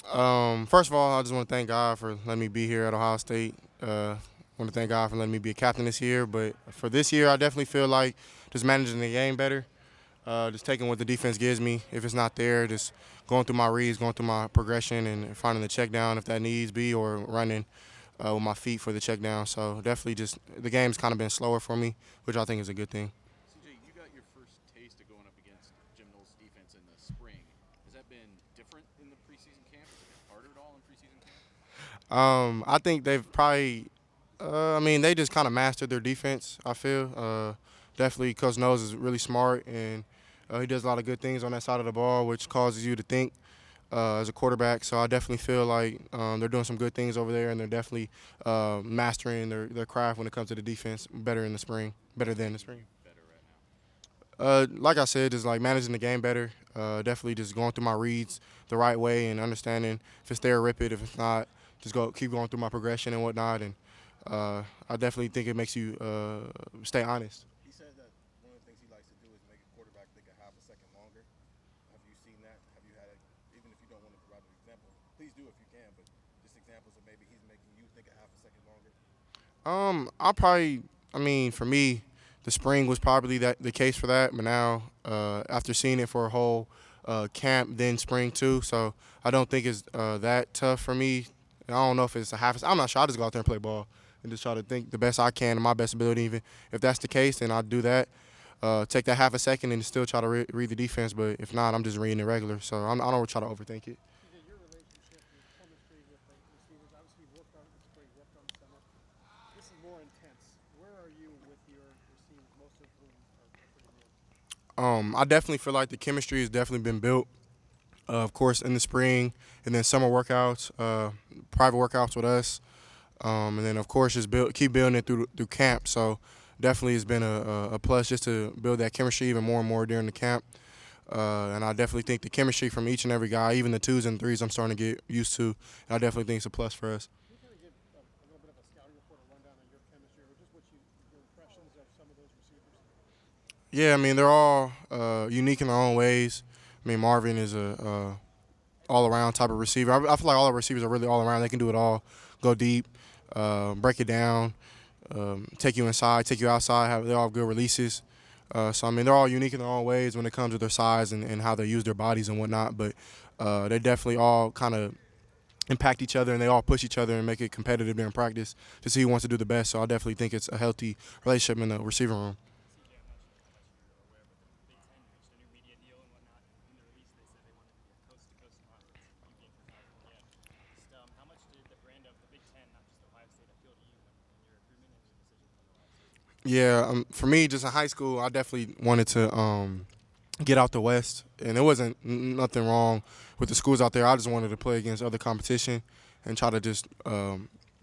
First of all, I just want to thank God for letting me be here at Ohio State. I want to thank God for letting me be a captain this year. But for this year, I definitely feel like just managing the game better, just taking what the defense gives me. If it's not there, just going through my reads, going through my progression, and finding the check down if that needs be, or running with my feet for the check down. So definitely just the game's kind of been slower for me, which I think is a good thing. CJ, you got your first taste of going up against Jim Knowles' defense in the spring. Has that been different in the preseason camp? Has it been harder at all in preseason camp? I think they've probably they just kind of mastered their defense. I feel definitely Coach Knowles is really smart, and he does a lot of good things on that side of the ball, which causes you to think as a quarterback. So I definitely feel like they're doing some good things over there, and they're definitely mastering their craft when it comes to the defense better in the spring, better than the spring. Better right now. Like I said, just like managing the game better. Definitely just going through my reads the right way and understanding if it's there, rip it. If it's not, just keep going through my progression and whatnot. And I definitely think it makes you stay honest. He said that one of the things he likes to do is make a quarterback think a half a second longer. Have you seen that? Have you had it? Even if you don't want to provide an example, please do if you can. But just examples of maybe he's making you think a half a second longer. I'll probably, for me, the spring was probably the case for that. But now, after seeing it for a whole camp, then spring too, so I don't think it's that tough for me. I don't know if it's a half. I'm not sure. I just go out there and play ball and just try to think the best I can, to my best ability. Even if that's the case, then I'll do that. Take that half a second and still try to read the defense. But if not, I'm just reading it regular. So I don't try to overthink it. Your relationship, your chemistry with the receivers, obviously you worked on it in the spring, worked on it in the summer. This is more intense. Where are you with your receivers, most of whom are pretty new? I definitely feel like the chemistry has definitely been built. Of course, in the spring, and then summer workouts, private workouts with us, and then of course just keep building it through camp. So definitely it's been a plus just to build that chemistry even more and more during the camp. And I definitely think the chemistry from each and every guy, even the twos and threes, I'm starting to get used to. And I definitely think it's a plus for us. Can you kind of give a little bit of a scouting report, a rundown on your chemistry, or just your impressions of some of those receivers? Yeah, they're all unique in their own ways. Marvin is a all-around type of receiver. I feel like all our receivers are really all-around. They can do it all, go deep, break it down, take you inside, take you outside. They all have good releases. So they're all unique in their own ways when it comes to their size and how they use their bodies and whatnot. But they definitely all kind of impact each other, and they all push each other and make it competitive during practice to see who wants to do the best. So I definitely think it's a healthy relationship in the receiving room. CJ, I'm not sure how much you're aware, but the Big Ten reached a new media deal and whatnot. In the release, they said they wanted to be a coast-to-coast conference. You being from California, just how much did the brand of the Big Ten, not just Ohio State, appeal to you in your recruitment and your decision to come to Ohio State? Yeah, for me, just in high school, I definitely wanted to get out the West, and there wasn't nothing wrong with the schools out there. I just wanted to play against other competition and try to just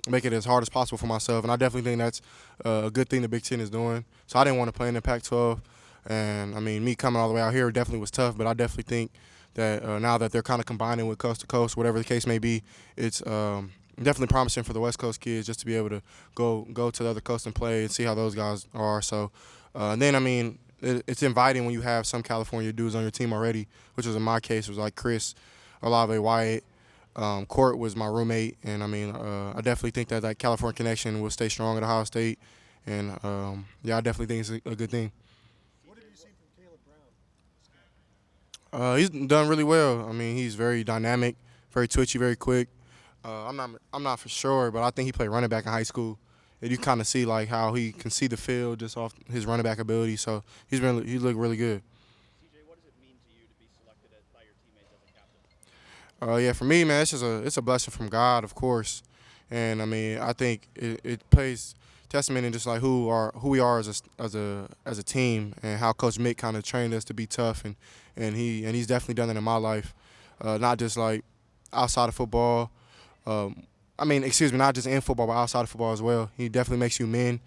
make it as hard as possible for myself. And I definitely think that's a good thing the Big Ten is doing. So I didn't want to play in the Pac-12, and me coming all the way out here definitely was tough. But I definitely think that now that they're kind of combining with coast to coast, whatever the case may be, it's definitely promising for the West Coast kids just to be able to go to the other coast and play and see how those guys are. So then it's inviting when you have some California dudes on your team already, which was in my case was like Chris, Olave, Wyatt. Court was my roommate, and I definitely think that California connection will stay strong at Ohio State, and I definitely think it's a good thing. What have you seen from Caleb Brown? He's done really well. He's very dynamic, very twitchy, very quick. I'm not for sure, but I think he played running back in high school. And you kind of see like how he can see the field just off his running back ability. So he looked really good. CJ, what does it mean to you to be selected by your teammates as a captain? Yeah, for me, man, it's a blessing from God, of course. And I think it plays testament in just like who we are as a team, and how Coach Mick kind of trained us to be tough, and he's definitely done it in my life, not just like outside of football. Not just in football, but outside of football as well. He definitely makes you men.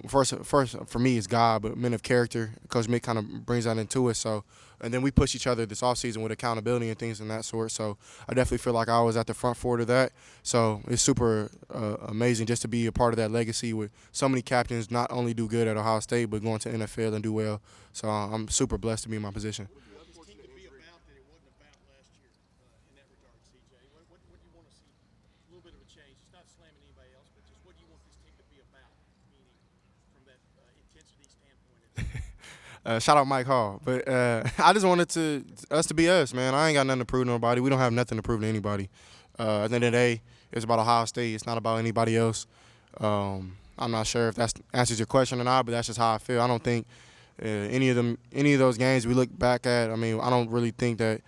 First for me is God, but men of character. Coach Mick kind of brings that into us. So, and then we push each other this offseason with accountability and things of that sort. So I definitely feel like I was at the front forward of that. So it's super amazing just to be a part of that legacy with so many captains not only do good at Ohio State, but going to NFL and do well. So I'm super blessed to be in my position. What do you want this team to be about that it wasn't about last year in that regard, CJ? Shout out Mike Hall. But I just wanted us to be us, man. I ain't got nothing to prove to nobody. We don't have nothing to prove to anybody. At the end of the day, it's about Ohio State. It's not about anybody else. I'm not sure if that answers your question or not, but that's just how I feel. I don't think any of those games we look back at. I mean, I don't really think that.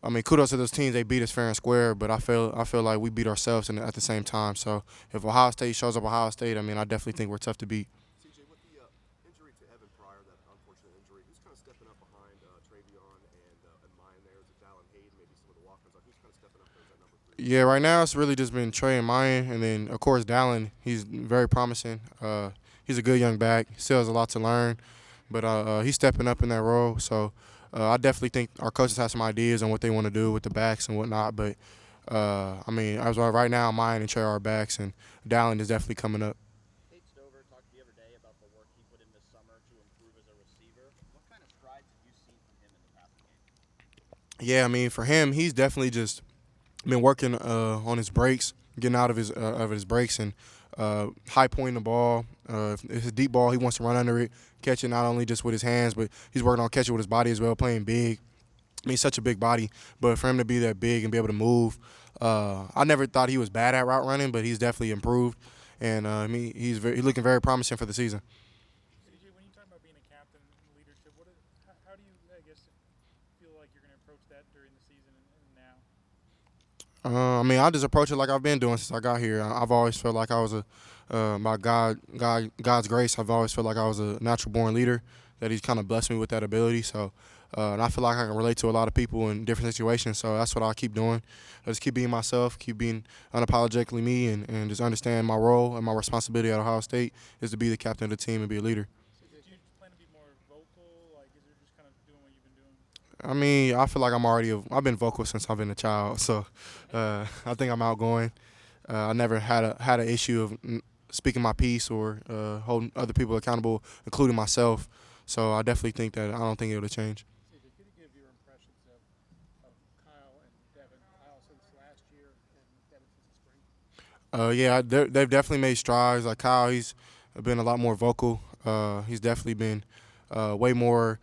I mean, kudos to those teams. They beat us fair and square, but I feel like we beat ourselves at the same time. So if Ohio State shows up Ohio State, I mean, I definitely think we're tough to beat. CJ, with the injury to Evan Pryor, that unfortunate injury, who's kind of stepping up behind Travion and Mayan there? Is it Dallin Hayden, maybe some of the walk-ons? Like, who's kind of stepping up there as that number 3? Yeah, right now it's really just been Trey and Mayan, and then of course Dallin. He's very promising. He's a good young back. He still has a lot to learn, but he's stepping up in that role. So I definitely think our coaches have some ideas on what they want to do with the backs and whatnot. But I mean, as of right now, Mayan and Trey are our backs, and Dallin is definitely coming up. Nate Stover talked the other day about the work he put in this summer to improve as a receiver. What kind of strides have you seen from him in the passing game? Yeah, I mean, for him, he's definitely just been working on his breaks, getting out of his breaks, and high pointing the ball. If it's a deep ball, he wants to run under it, catch it not only just with his hands, but he's working on catching with his body as well, playing big. I mean, he's such a big body, but for him to be that big and be able to move, I never thought he was bad at route running, but he's definitely improved, and I mean, he's looking very promising for the season. CJ, when you talk about being a captain and leadership, how do you, I guess, feel like you're going to approach that during the season and now? I mean, I just approach it like I've been doing since I got here. I've always felt like I was by God's grace, I've always felt like I was a natural born leader, that He's kind of blessed me with that ability. So, and I feel like I can relate to a lot of people in different situations. So that's what I'll keep doing. I just keep being myself, keep being unapologetically me, and just understand my role and my responsibility at Ohio State is to be the captain of the team and be a leader. So do you plan to be more vocal? Like, is it just kind of doing what you've been doing? I mean, I feel like I've been vocal since I've been a child, so I think I'm outgoing. I never had an issue of speaking my piece or holding other people accountable, including myself. So I definitely think that I don't think it'll change. CJ, could you give your impressions of Kyle and Devin? Kyle since last year and Devin since the spring? Yeah, they've definitely made strides. Like Kyle, he's been a lot more vocal. He's definitely been way more,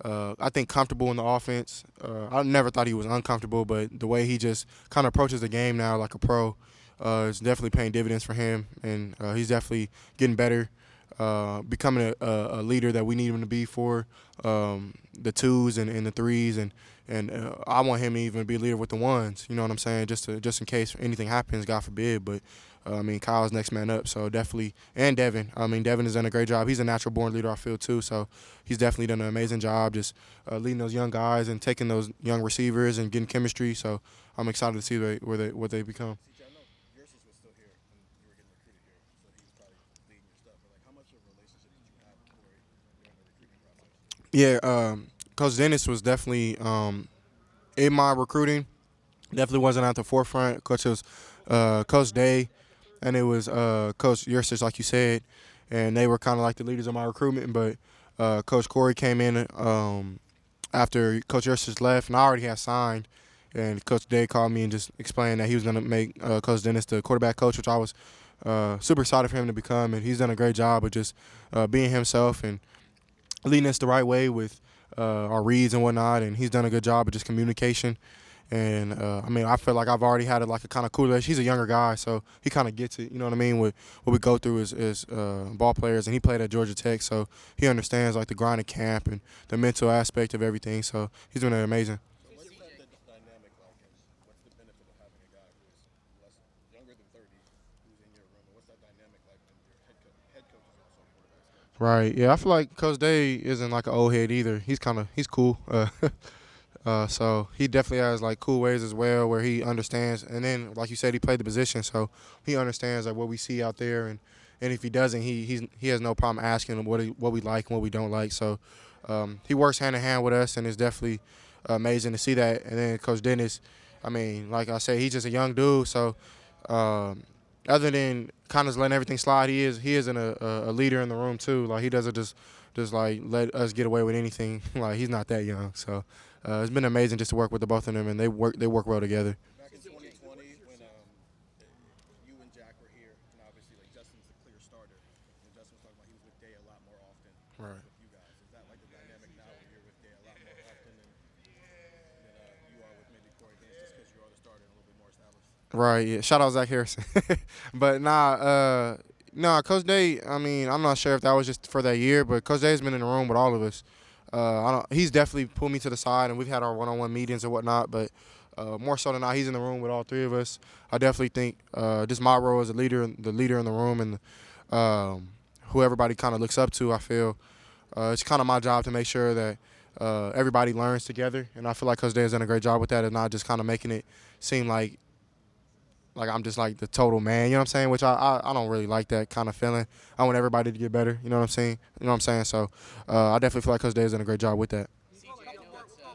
I think, comfortable in the offense. I never thought he was uncomfortable, but the way he just kind of approaches the game now like a pro is definitely paying dividends for him, and he's definitely getting better, becoming a leader that we need him to be for the twos and the threes, and I want him to even be a leader with the ones. You know what I'm saying? Just in case anything happens, God forbid. But I mean, Kyle's next man up, so definitely. And Devin. I mean, Devin has done a great job. He's a natural born leader, I feel, too. So he's definitely done an amazing job just leading those young guys and taking those young receivers and getting chemistry. So I'm excited to see what they become. CJ, I know Yersis was still here when you were getting recruited here, so he was probably leading your stuff. But like, how much of a relationship did you have with Corey during the recruiting process? Yeah, Coach Dennis was definitely in my recruiting. Definitely wasn't at the forefront. Coach was Coach Day, and it was Coach Yersis, like you said, and they were kind of like the leaders of my recruitment. But Coach Corey came in after Coach Yersis left, and I already had signed. And Coach Day called me and just explained that he was going to make Coach Dennis the quarterback coach, which I was super excited for him to become. And he's done a great job of just being himself and leading us the right way with our reads and whatnot. And he's done a good job of just communication. And, I mean, I feel like I've already had a kind of cool relationship. He's a younger guy, so he kind of gets it, you know what I mean, with what we go through as ball players. And he played at Georgia Tech, so he understands, like, the grind of camp and the mental aspect of everything. So he's doing amazing. So what's that dynamic like, and what's the benefit of having a guy who's younger than 30 who's in your room? And what's that dynamic like when your head coach is also a quarterback? Right, yeah, I feel like Coach Day isn't like an old head either. He's cool. So he definitely has like cool ways as well where he understands. And then, like you said, he played the position, so he understands like what we see out there. And if he doesn't, he has no problem asking him what we like and what we don't like. So he works hand in hand with us, and it's definitely amazing to see that. And then Coach Dennis, I mean, like I said, he's just a young dude. So other than kind of letting everything slide, he is a leader in the room too. Like he doesn't just like let us get away with anything. Like he's not that young. So it's been amazing just to work with the both of them, and they work well together. Back in 2020, when you and Jack were here, and obviously like Justin's the clear starter, and Justin was talking about he was with Day a lot more often Right. with you guys. Is that like the dynamic Right. Yeah. Shout out Zach Harrison. But Coach Day. I mean, I'm not sure if that was just for that year, but Coach Day's been in the room with all of us. He's definitely pulled me to the side, and we've had our one-on-one meetings and whatnot. But more so than not, he's in the room with all three of us. I definitely think just my role as a leader, the leader in the room, and who everybody kind of looks up to. I feel it's kind of my job to make sure that everybody learns together, and I feel like Coach Day has done a great job with that, and not just kind of making it seem like I'm just like the total man, you know what I'm saying? Which I don't really like that kind of feeling. I want everybody to get better, you know what I'm saying? You know what I'm saying? So I definitely feel like Coach Day has done a great job with that.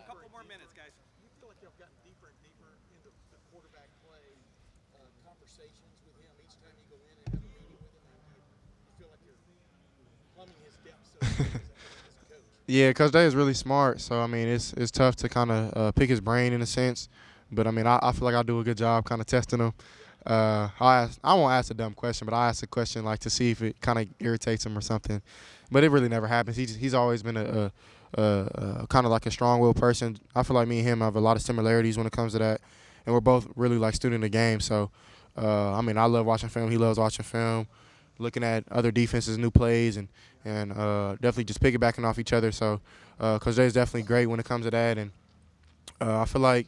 Couple more minutes, guys. You feel like you've gotten deeper and deeper into the quarterback play, conversations with him each time you go in and have a meeting with him, and you feel like you're plumbing his depths so to speak, as a coach. Yeah, Coach Day is really smart, so I mean it's tough to kind of pick his brain in a sense. But I mean I feel like I do a good job kind of testing him. I won't ask a dumb question, but I ask a question like to see if it kind of irritates him or something. But it really never happens. He's always been a kind of like a strong-willed person. I feel like me and him have a lot of similarities when it comes to that, and we're both really like studying the game. So I mean I love watching film. He loves watching film, looking at other defenses, new plays, and definitely just piggybacking off each other. So Coach Jay is definitely great when it comes to that, and I feel like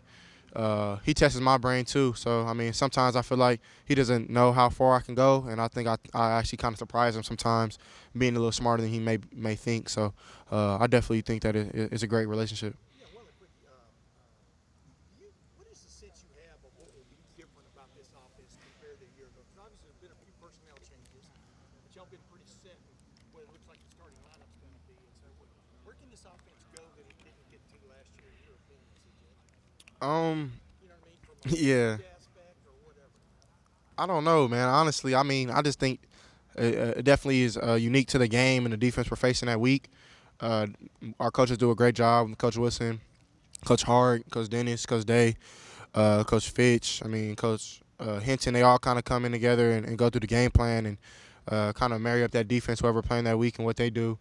he tests my brain too. So I mean, sometimes I feel like he doesn't know how far I can go, and I think I actually kind of surprise him sometimes, being a little smarter than he may think. So I definitely think that it's a great relationship. Yeah, well, quick, what is the sense you have of what will be different about this offense compared to a year ago? Because obviously there's been a few personnel changes, but y'all been pretty set with what it looks like the starting lineup's going to be. And so, where can this offense go that it didn't get to last year, in your opinion, CJ? You know what I mean? From a Yeah. aspect or whatever. I don't know, man. Honestly, I mean, I just think it definitely is unique to the game and the defense we're facing that week. Our coaches do a great job. Coach Wilson, Coach Hart, Coach Dennis, Coach Day, Coach Fitch. I mean, Coach Hinton. They all kind of come in together and go through the game plan and kind of marry up that defense, whoever playing that week and what they do.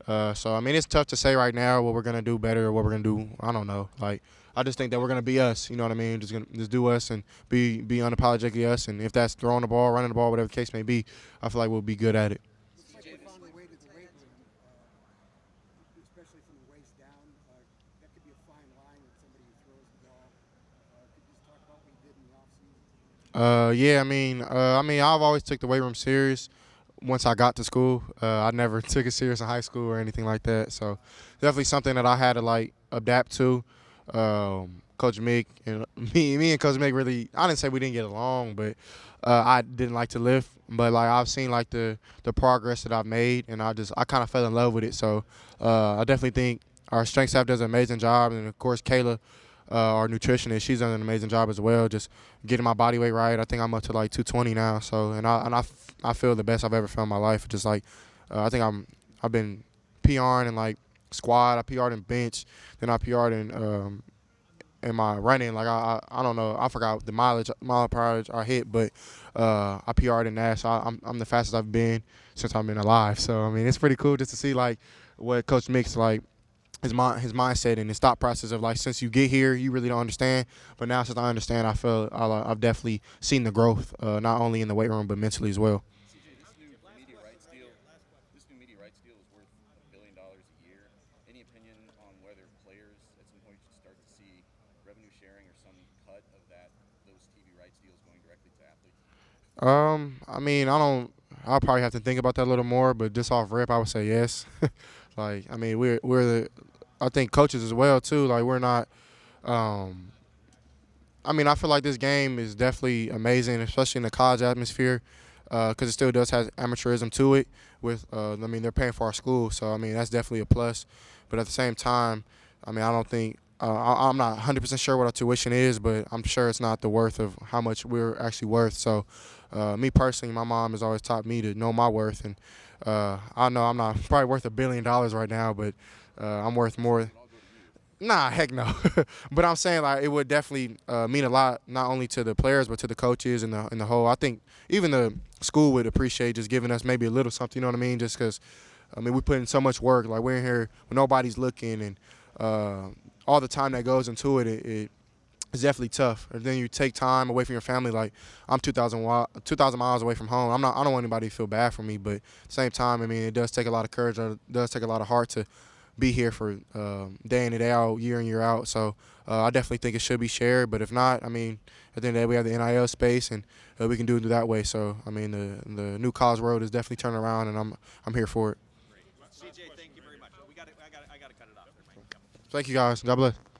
So, I mean, it's tough to say right now what we're going to do better or what we're going to do. I don't know. Like, I just think that we're going to be us, you know what I mean? Just do us and be unapologetically us. And if that's throwing the ball, running the ball, whatever the case may be, I feel like we'll be good at it. Looks like we found a way to the weight room, especially from the waist down. That could be a fine line with somebody who throws the ball. Could you just talk about what you did in the offseason? Yeah, I mean, I've always took the weight room serious. Once I got to school, I never took it serious in high school or anything like that. So definitely something that I had to like adapt to. Coach Mick and me and Coach Mick really, I didn't say we didn't get along, but I didn't like to lift. But like I've seen like the progress that I've made, and I kind of fell in love with it. So I definitely think our strength staff does an amazing job, and of course Kayla, our nutritionist, she's done an amazing job as well, just getting my body weight right. I think I'm up to like 220 now. So I feel the best I've ever felt in my life. Just like I think I've been PRing in like squat, I PR'd in bench, then I PR'd in my running. Like I don't know, I forgot the mile I hit, but I PR'd in that. So I'm the fastest I've been since I've been alive. So I mean, it's pretty cool just to see like what Coach Mick's like. His mindset and his thought process of like, since you get here, you really don't understand. But now since I understand, I feel I've definitely seen the growth, not only in the weight room but mentally as well. CJ, this new media rights deal is worth $1 billion a year. Any opinion on whether players at some point should start to see revenue sharing or some cut of those TV rights deals going directly to athletes? I mean, I'll probably have to think about that a little more, but just off rip, I would say yes. Like, I mean, I think coaches as well too. Like, we're not. I mean, I feel like this game is definitely amazing, especially in the college atmosphere, because it still does have amateurism to it. I mean, they're paying for our school, so I mean that's definitely a plus. But at the same time, I mean, I don't think I'm not 100% sure what our tuition is, but I'm sure it's not the worth of how much we're actually worth. So, me personally, my mom has always taught me to know my worth, and I know I'm not probably worth $1 billion right now, but I'm worth more. Nah, heck no. But I'm saying like it would definitely mean a lot, not only to the players but to the coaches and the whole. I think even the school would appreciate just giving us maybe a little something. You know what I mean? Just because, I mean, we put in so much work. Like we're in here when nobody's looking, and all the time that goes into it, it's definitely tough. And then you take time away from your family. Like I'm 2,000 miles away from home. I don't want anybody to feel bad for me, but at the same time, I mean, it does take a lot of courage. It does take a lot of heart to be here for day in and day out, year in year out. So I definitely think it should be shared. But if not, I mean, at the end of the day, we have the NIL space, and we can do it that way. So I mean, the new college world is definitely turning around, and I'm here for it. CJ, thank you very much. I got to cut it off. Thank you guys. God bless.